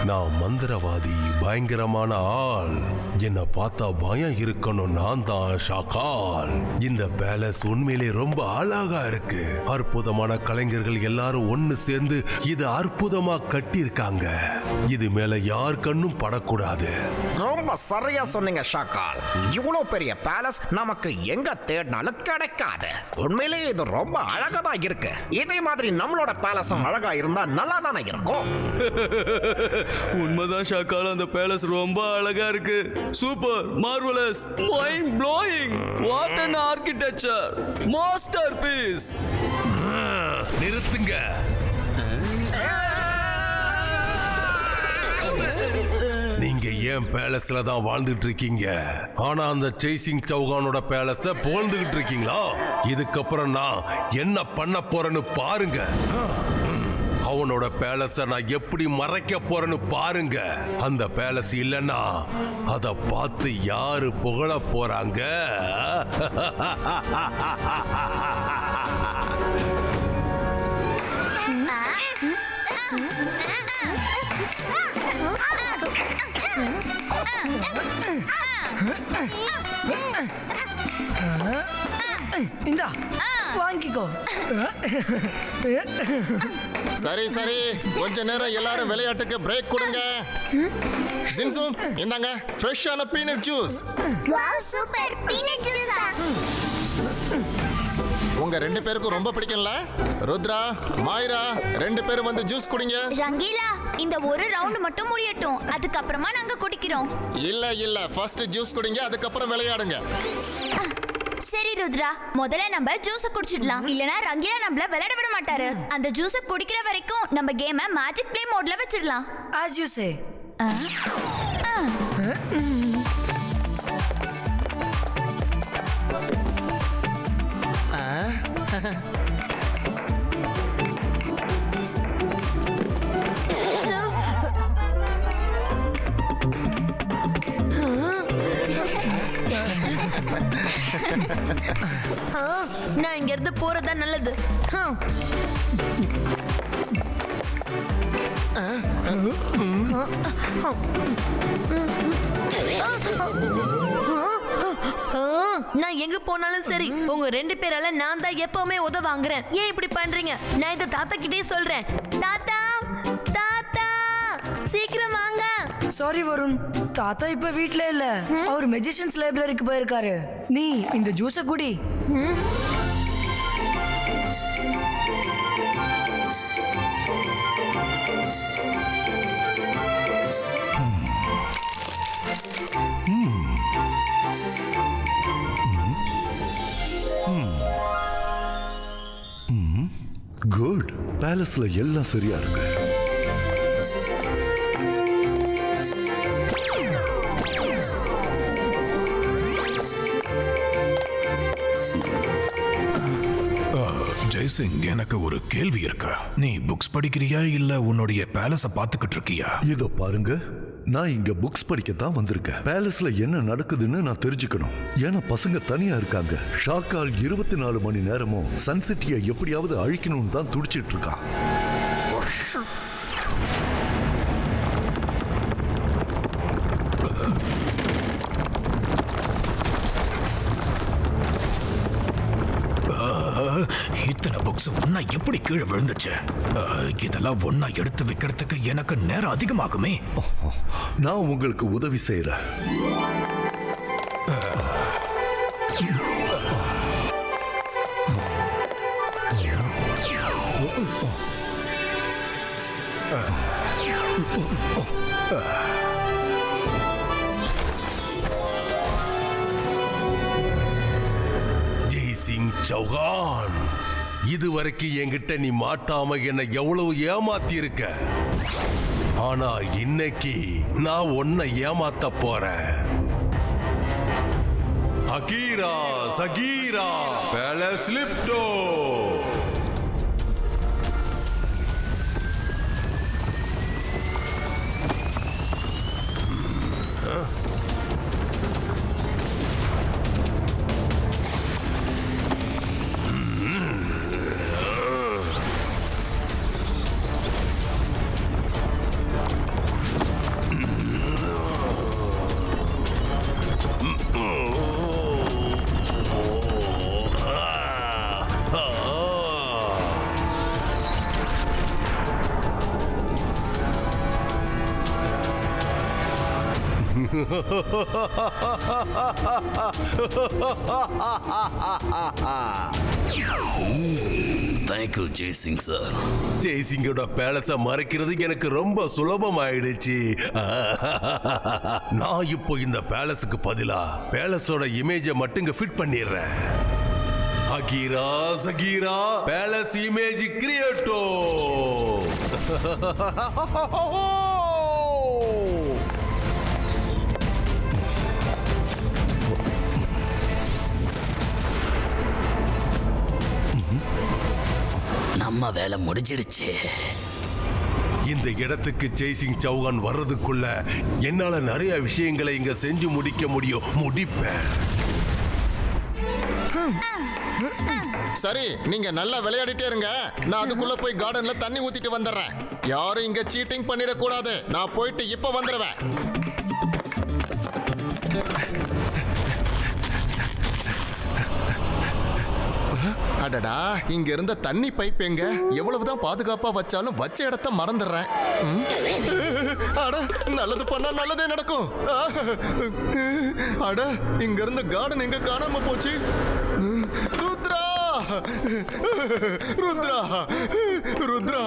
நான் மந்திரவாதி, பயங்கரமான ஆள். என்ன பார்த்தா பயம் இருக்கணும். நான் தான் ஷாக்கால். இந்த பேலஸ் உண்மையிலே ரொம்ப அழகா இருக்கு. அற்புதமான கலைஞர்கள் எல்லாரும் ஒன்னு சேர்ந்து இது அற்புதமா கட்டியிருக்காங்க. இது மேல யார் கண்ணும் படக்கூடாது. ரொம்ப சரியா சொன்னீங்க ஷாக்கால். இவ்வளவு பெரிய பேலஸ் நமக்கு எங்க தேடினாலும் கிடைக்காது. உண்மையிலே இது ரொம்ப அழகா தான் இருக்கு. இதே மாதிரி நம்மளோட பேலஸும் அழகா இருந்தா நல்லா தானே இருக்கும். உண்மைதான் ஷாக்கால், அந்த பேலஸ் ரொம்ப அழகா இருக்கு. Super, marvellous, mind blowing. What an architecture, masterpiece. நிறுத்துங்க. நீங்க ஏன் பேலஸ்ல தான் வாழ்ந்துட்டு இருக்கீங்க? ஆனா அந்த ஜெய்சிங் சௌகானோட பேலஸ புகழ்ந்துகிட்டு இருக்கீங்களா? இதுக்கப்புறம் நான் என்ன பண்ண போறேன்னு பாருங்க. அவனோட பேலஸ நான் எப்படி மறைக்க போறேன்னு பாருங்க. அந்த பேலஸ் இல்லைன்னா அத பார்த்து யாரு புகழ போறாங்க? இந்தா வாங்கிக்கோ. சரி சரி, கொஞ்ச நேரம் எல்லாரும் விளையாட்டுக்கு பிரேக் கொடுங்க. ஜின்சூன், இந்தாங்க ஃப்ரெஷ்ஷான peanut juice. Wow, super peanut ஜூஸா? உங்க ரெண்டு பேருக்கும் ரொம்ப பிடிக்கும்ல? ருத்ரா, மாயிரா, ரெண்டு பேரும் வந்து ஜூஸ் குடிங்க. ரங்கீலா, இந்த ஒரு ரவுண்ட் மட்டும் முடியட்டும், அதுக்கப்புறமா நாங்க குடிக்கிறோம். இல்ல ஃபர்ஸ்ட் ஜூஸ் குடிங்க, அதுக்கப்புறம் விளையாடுங்க. சரி ருத்ரா, முதல்ல நம்ம ஜூஸ குடிச்சிடலாம். இல்லனா ரங்கீலா நம்மள விளையாட விட மாட்டாரு. அந்த ஜூஸ குடிக்கிற வரைக்கும் நம்ம கேமை மேஜிக் ப்ளே மோட்ல வச்சிடலாம். as you say. நான் இங்க இருந்து போறதா நல்லது. நான் எங்க போனாலும் சரி, உங்க ரெண்டு பேரால நான் தான் எப்பவுமே உதவாங்குறேன். ஏன் இப்படி பண்றீங்க? நான் இந்த தாத்தா கிட்டே சொல்றேன். தாத்தா தாத்தா, சீக்கிரம் வாங்க. சாரி வருண், தாத்தா இப்ப வீட்ல இல்ல. அவர் மெஜிஷியன்ஸ் லைப்ரரிக்கு போயிருக்காரு. நீ இந்த ஜூஸ குடி. குட், பேலஸ்ல எல்லாம் சரியா இருக்கு. ஜெய்சிங், எனக்கு ஒரு கேள்வி இருக்கு. நீ புக்ஸ் படிக்கிறியா இல்ல உன்னுடைய பேலஸ பாத்துக்கிட்டு இருக்கியா? இதோ பாருங்க, நான் இங்க புக்ஸ் படிக்க தான் வந்திருக்கேன். பேலஸ்ல என்ன நடக்குதுன்னு நான் தெரிஞ்சுக்கணும். ஏன்னா பசங்க தனியா இருக்காங்க. ஷாக்கால் 24 மணி நேரமும் சன்சிட்டியை எப்படியாவது அழிக்கணும்னு தான் துடிச்சிட்டு இருக்கான். இத்தனை புக்ஸ் ஒன்னா எப்படி கீழே விழுந்துச்சு? இதெல்லாம் ஒன்னா எடுத்து வைக்கிறதுக்கு எனக்கு நேரம் அதிகமாகுமே. நான் உங்களுக்கு உதவி செய்யறேன். ஜெய்சிங் சௌகான், இதுவரைக்கும் என்கிட்ட நீ மாட்டாம என்ன எவ்வளவு ஏமாத்தி இருக்க. ஆனா இன்னைக்கு நான் உன்னை ஏமாத்த போறேன். அகீரா சகீரா பேலஸ் லிப்டோ. Thank you Jaisingh sir. ஜெய்சிங்கோட பேலஸ மறைக்கிறது எனக்கு ரொம்ப சுலபமாயிடுச்சு. நான் இப்போ இந்த பேலஸுக்கு பதிலா பேலஸோட இமேஜ மட்டும் இங்க ஃபிட் பண்ணிடுறேன். அகீரா சகீரா பேலஸ் இமேஜ் கிரியேட்டோ. நம்ம வேலை முடிஞ்சிடுச்சு. இந்த இடத்துக்கு ஜெய்சிங் சௌகான் வர்றதுக்குள்ள என்னால நிறைய விஷயங்களை இங்க செஞ்சு முடிக்க முடியும். முடிப்பேன். சரி, நீங்க நல்லா விளையாடிட்டே இருங்க. நான் அதுக்குள்ள போய் கார்டன்ல தண்ணி ஊத்திட்டு வந்துடுறேன். யாரும் இங்க சீட்டிங் பண்ணிட கூடாது. நான் போயிட்டு இப்ப வந்துடுவேன். அடடா, இங்க இருந்த தண்ணி பைப் எங்க? எவ்வளவுதான் பாதுகாப்பா வச்சாலும் வச்ச இடத்த மறந்துடுறேன். அட, நல்லது பண்ணா நல்லதே நடக்கும். அட, இங்க இருந்த கார்டன் எங்க காணாம போச்சு? ருத்ரா, ருத்ரா, ருத்ரா,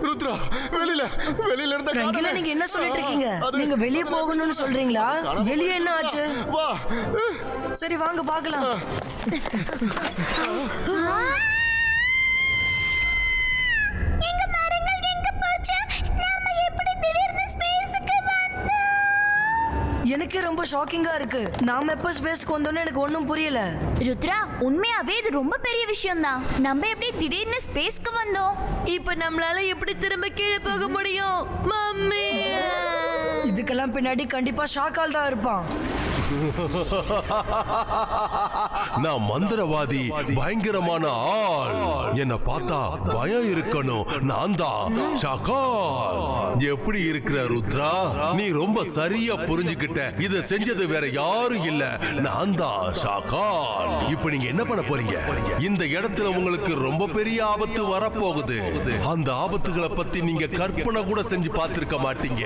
ருத்ரா, வெளியில இருந்த ரங்கிலா, நீங்க என்ன சொல்லிட்டு இருக்கீங்க? நீங்க வெளியே போகணும்னு சொல்றீங்களா? வெளியே என்ன ஆச்சு? வா. சரி, வாங்க பார்க்கலாம். எங்க மரங்கள் எங்க போச்சு? நாம எப்படி திடீர்னு ஸ்பேஸ்க்கு வந்தோம்? எனக்கே ரொம்ப ஷாக்கிங்கா இருக்கு. நாம எப்ப ஸ்பேஸ்க்கு வந்தோம்னு எனக்கு ஒன்றும் புரியல. ருத்ரா, உண்மையாவே இது ரொம்ப பெரிய விஷயம் தான். நம்ம எப்படி திடீர்னு ஸ்பேஸ்க்கு வந்தோம்? இப்ப நம்மளால எப்படி திரும்ப கீழே போக முடியும்? மம்மி, இதுக்கெல்லாம் பின்னாடி கண்டிப்பா ஷாக்கால் தான் இருப்பான். நான் மந்திரவாதி, பயங்கரமான ஆள். என்ன பார்த்தா பயம் இருக்கணும். நான் தான் ஷாக்கால். எப்படி இருக்கிற ருத்ரா? நீ ரொம்ப சரியா புரிஞ்சுக்கிட்ட. இத செஞ்சது வேற யாரும் இல்ல, நான் தான் ஷாக்கால். இப்ப நீங்க என்ன பண்ண போறீங்க? இந்த இடத்துல உங்களுக்கு ரொம்ப பெரிய ஆபத்து வரப்போகுது. அந்த ஆபத்துகளை பத்தி நீங்க கற்பனை கூட செஞ்சு பார்த்திருக்க மாட்டீங்க.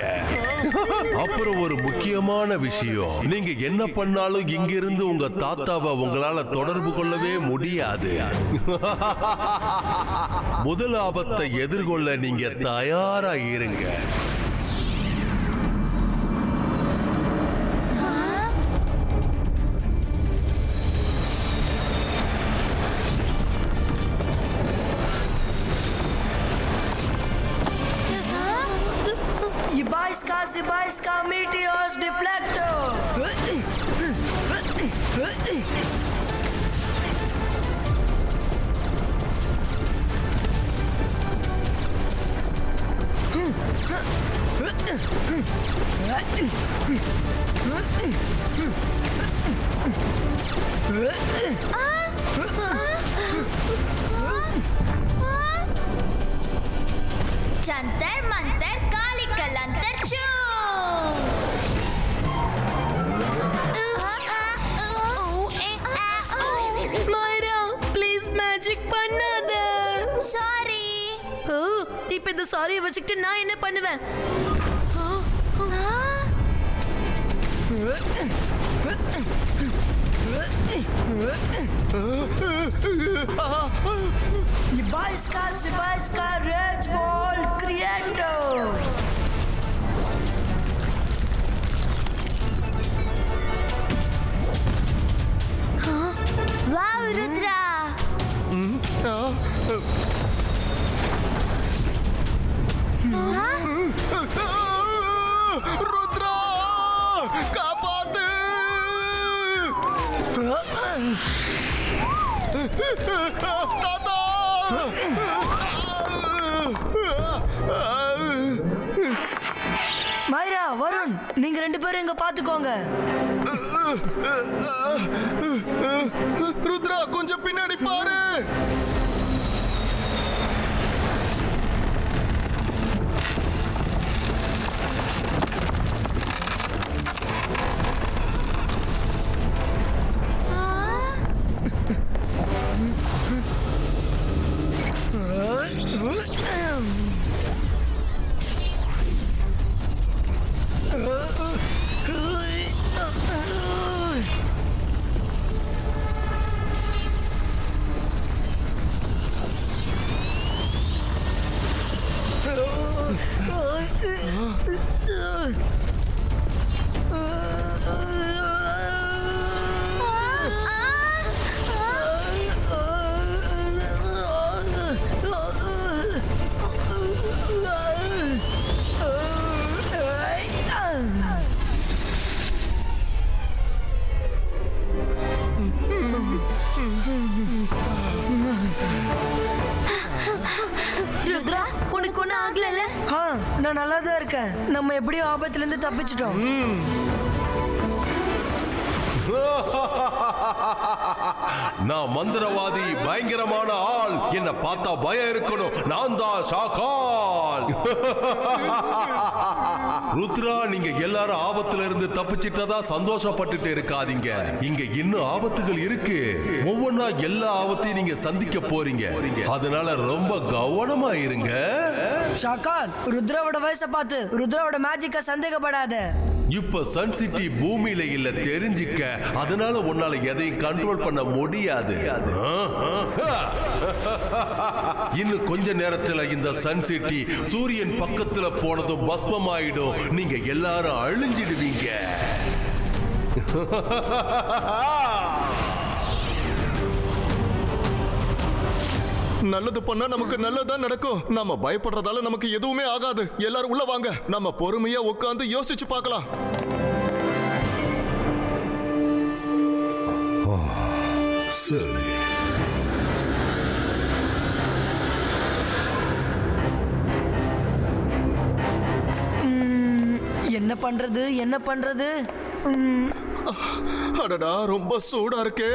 அப்புறம் ஒரு முக்கியமான விஷயம், நீங்க என்ன பண்ணாலும் இங்கிருந்து உங்க தாத்தாவை உங்களால தொடர்பு கொள்ளவே முடியாது. முதல் ஆபத்தை எதிர்கொள்ள நீங்க தயாரா இருங்க. Zibaiska Meteors Deflector. Jantar Mantar काली कलंतर चू। மாயரா, ப்ளீஸ் மேஜிக் பண்ணாத. சாரி. இப்ப இந்த சாரியை வச்சுக்கிட்டு நான் என்ன பண்ணுவேன்? Zibaiska Rage Ball Creator. वाव रुद्रा। ருத்ரா, காப்பாத்து. தாத்தா, மாயரா, வருண், நீங்க ரெண்டு பேரும் இங்க பாத்துக்கோங்க. ருத்ரா, கொஞ்சம் பின்னாடி பாரு. ருத்ரா உனக்கு ஒன்னும் ஆகல? நான் நல்லா தான் இருக்கேன். நம்ம எப்படியோ ஆபத்துல இருந்து தப்பிச்சிட்டோம். நான் மந்திரவாதி, பயங்கரமான ஆள். என்ன பார்த்தா பயம் இருக்கணும். நான் தான் ஷாக்கால். ருத்ரா, நீங்க எல்லாரும் ஆபத்துல இருந்து தப்பிச்சிட்டதா சந்தோஷப்பட்டுட்டு இருக்காதீங்க. இங்க இன்னும் ஆபத்துகள் இருக்கு. ஒவ்வொன்னா எல்லா ஆபத்தையும் நீங்க சந்திக்க போறீங்க. அதனால ரொம்ப கவனமா இருங்க. ஷாக்கால், ருத்ராவோட வயசை பார்த்து ருத்ராவோட மேஜிக்க சந்தேகப்படாத. இப்ப சன் சிட்டி பூமியில இல்ல, தெரிஞ்சுக்க. அதனால உன்னால எதையும் கண்ட்ரோல் பண்ண முடியாது. இன்னும் கொஞ்ச நேரத்துல இந்த சன் சிட்டி சூரியன் பக்கத்துல போனதும் பஸ்மமாயிடும். நீங்க எல்லாரும் அழிஞ்சிடுவீங்க. நல்லது பண்ணா நமக்கு நல்லதா நடக்கும். நம்ம பயப்படுறதால நமக்கு எதுவுமே ஆகாது. எல்லாரும் உள்ள வாங்க. நம்ம பொறுமையா உட்கார்ந்து யோசிச்சு பார்க்கலாம். சரி. என்ன பண்றது, என்ன பண்றது? அடடா, ரொம்ப சூடா இருக்கே.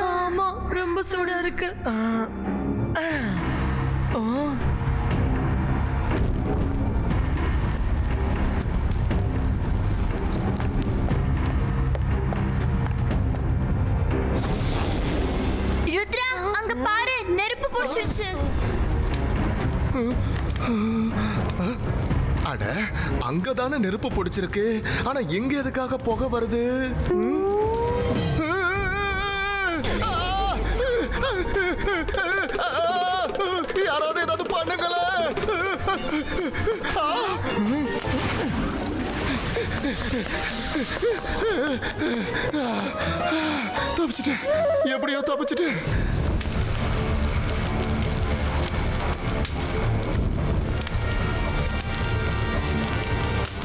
ஆமா, ரொம்ப சூடா இருக்கு. ருத்ரா, அங்க பாரு, நெருப்பு பிடிச்சிருச்சு. அட, அங்கதானே நெருப்பு பிடிச்சிருக்கு. ஆனா எங்க எதுக்காக புகை வருது? யாராவது ஏதாவது பண்ணுங்களே. தப்பிச்சுட்டேன், எப்படியோ தப்பிச்சுட்டேன்.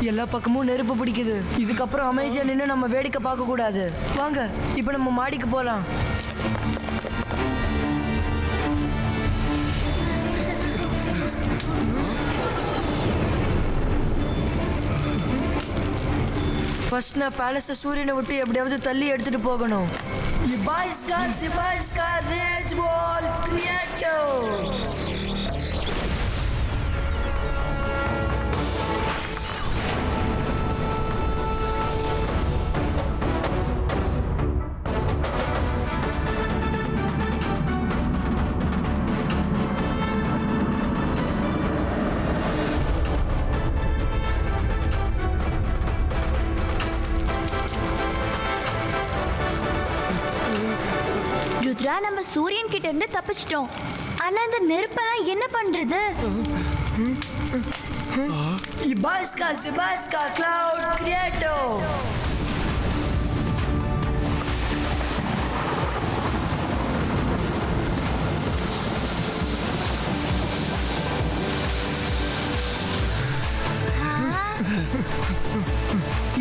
எல்லா பக்கமும் நெருப்பு பிடிக்குது. இதுக்கப்புறம் அமைதியா நின்று நம்ம வேடிக்கை பார்க்க கூடாது. வாங்க, இப்ப நம்ம மாடிக்கு போலாம். ஃபர்ஸ்ட் நான் பேலஸை சூரியனை விட்டு எப்படியாவது தள்ளி எடுத்துட்டு போகணும். ரேஜ் வால் கிரியேட்டோ. ருத்ரா, நம்ம சூரியன் கிட்ட இருந்து தப்பிச்சிட்டோம். ஆனா இந்த நெருப்பெல்லாம் என்ன பண்றது? Ibaiska Cloud Creator.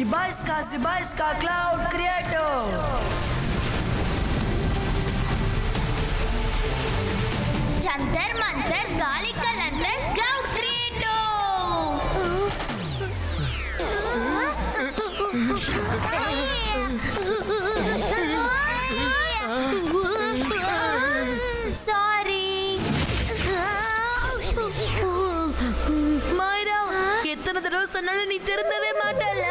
Ibaiska Cloud Creator. Jantar Mantar गाली कलंतर क्लाउड क्रिएटो. Sorry. மாயிரா, எத்தனை தடவை சொன்னாலும் நீ திருந்தவே மாட்டாள.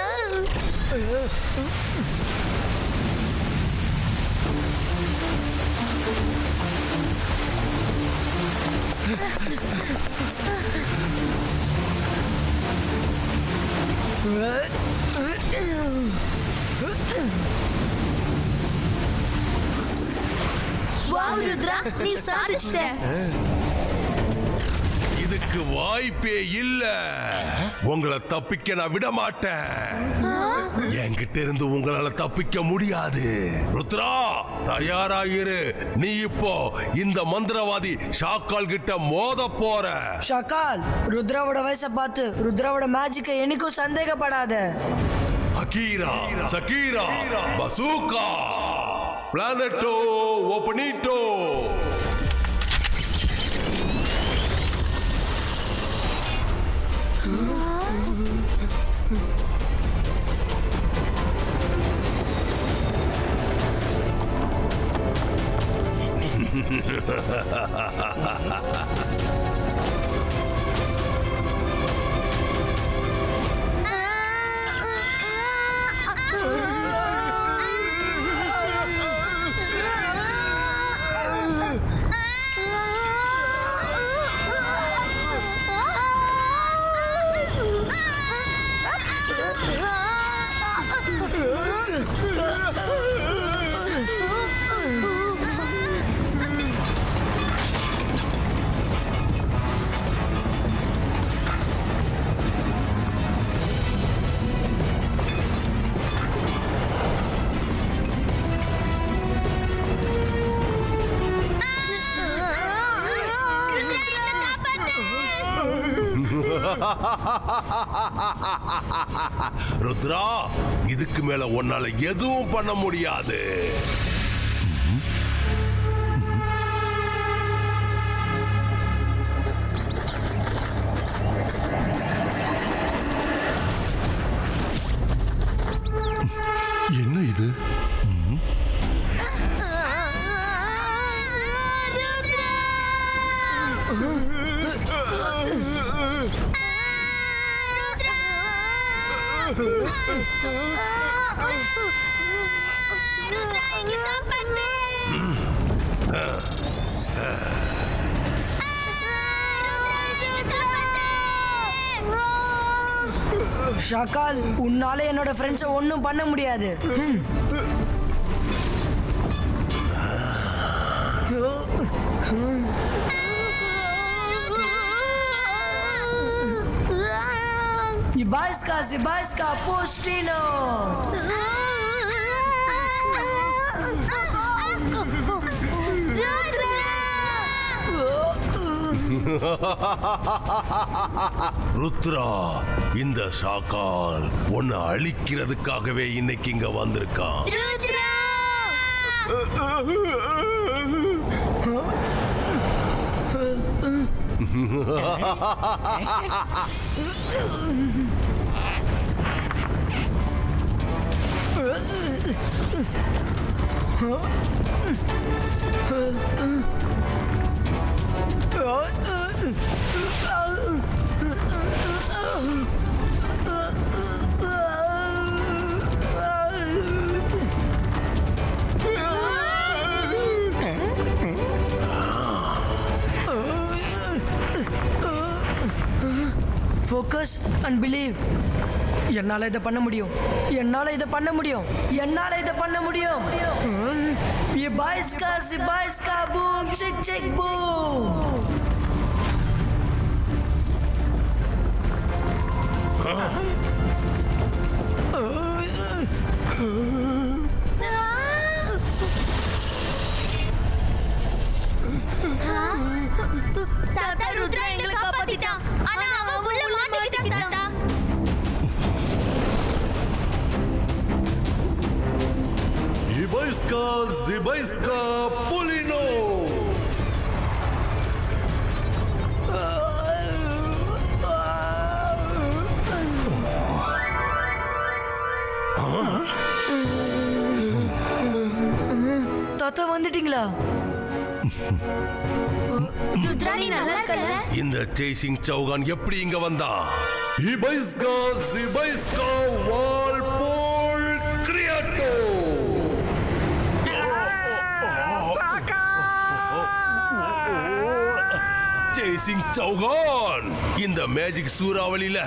வாவ் ருத்ரா, நீ சாதிச்சிட்ட. இது இதுக்கு வாய்ப்பே இல்ல. உங்களை தப்பிக்க நான் விட மாட்டேன். என்கிட்ட இருந்து உங்களால தப்பிக்க முடியாது. ருத்ரா, தயாராகிரு. நீ இப்போ இந்த மந்திரவாதி ஷாக்கால் கிட்ட மோத போற. ஷாக்கால், ருத்ராவோட வயசை பார்த்து ருத்ராவோட மேஜிக்கை என்னைக்கும் சந்தேகப்படாத. Ahira, சகீரா, bazooka, பிளானட்டோ, ஓபனிட்டோ. ருத்ரா, இதுக்கு மேல உன்னால எதுவும் பண்ண முடியாது. என்ன இது? ஷாக்கால், உன்னால என்னோட ஃப்ரெண்ட்ஸை ஒன்றும் பண்ண முடியாது. Zibajska, Pustino! ருத்ரா, இந்த ஷாக்கால் உன்னை அழிக்கிறதுக்காகவே இன்னைக்கு இங்க வந்திருக்கான். Focus and believe. என்னால இதை பண்ண முடியும். என்னால இதை பண்ண முடியும். என்னால இதை பண்ண முடியும். Zibajska, boom, chick, chick, boom. தாத்தா, ருத்ரா எங்களை காப்பாத்திட்டான். ஆனா அவன் உள்ள மாட்டிக்கிட்டான் தாத்தா. Zibajska, Pulino! தாத்தா, வந்துட்டீங்களா? ருத்ரா, நீ நல்லா இருக்கல? இந்த சேசிங் சௌகான் எப்படி இங்க வந்தான்? Zibajska, Walpole Creato! Chasing Chauhan, இந்த மேஜிக் சூறாவளியில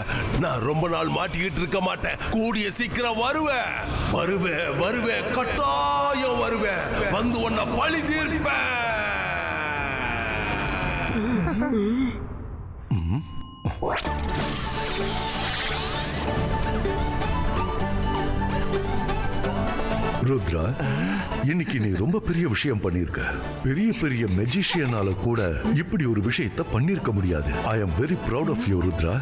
நான் ரொம்ப நாள் மாட்டிக்கிட்டு இருக்க மாட்டேன். கூடிய சீக்கிரம் வருவேன், கட்டாயம் வருவேன். வந்து உன்னை பழி தீர்ப்பேன். ருத்ரா, இன்னைக்கு நீ ரொம்ப பெரிய விஷயம் பண்ணிருக்க. பெரிய பெரிய மெஜிஷியனால கூட இப்படி ஒரு விஷயத்தை பண்ணிருக்க முடியாது. I am very proud of you Rudra.